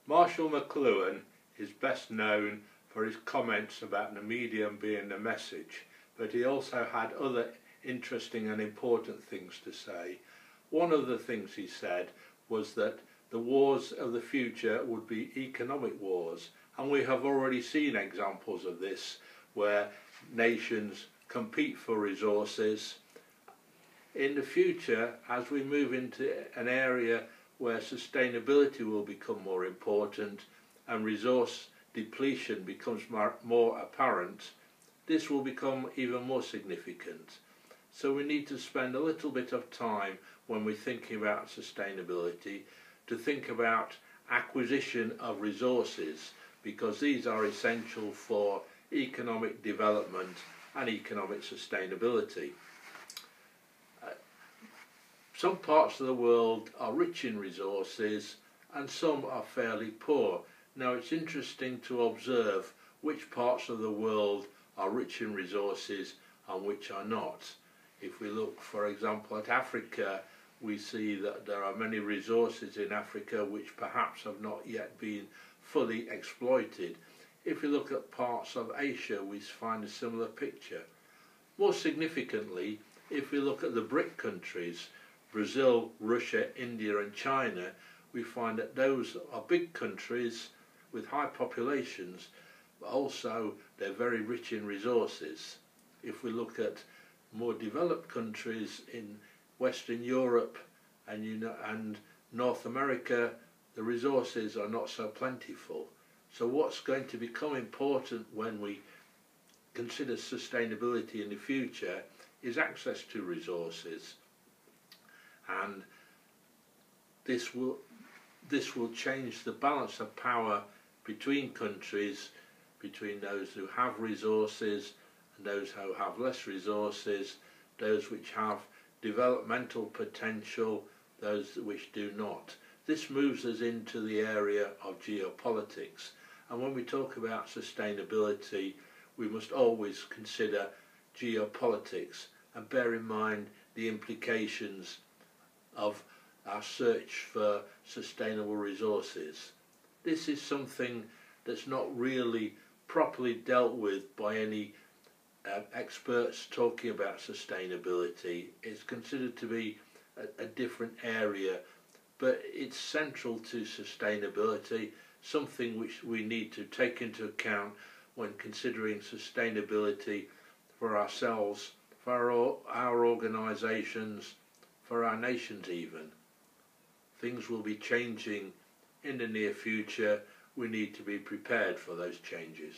Marshall McLuhan is best known for his comments about the medium being the message, but he also had other interesting and important things to say. One of the things he said was that the wars of the future would be economic wars, and we have already seen examples of this where nations compete for resources. In the future, as we move into an area where sustainability will become more important and resource depletion becomes more apparent, this will become even more significant. So we need to spend a little bit of time when we're thinking about sustainability to think about acquisition of resources, because these are essential for economic development and economic sustainability. Some parts of the world are rich in resources and some are fairly poor. Now it's interesting to observe which parts of the world are rich in resources and which are not. If we look, for example, at Africa, we see that there are many resources in Africa which perhaps have not yet been fully exploited. If we look at parts of Asia, we find a similar picture. More significantly, if we look at the BRIC countries, Brazil, Russia, India and China, we find that those are big countries with high populations, but also they're very rich in resources. If we look at more developed countries in Western Europe and North America, the resources are not so plentiful. So what's going to become important when we consider sustainability in the future is access to resources. And this will change the balance of power between countries, between those who have resources and those who have less resources, those which have developmental potential, those which do not. This moves us into the area of geopolitics, and when we talk about sustainability we must always consider geopolitics and bear in mind the implications of our search for sustainable resources. This is something that's not really properly dealt with by any experts talking about sustainability. It's considered to be a different area, but it's central to sustainability, something which we need to take into account when considering sustainability for ourselves, for our organisations, for our nations even. Things will be changing in the near future. We need to be prepared for those changes.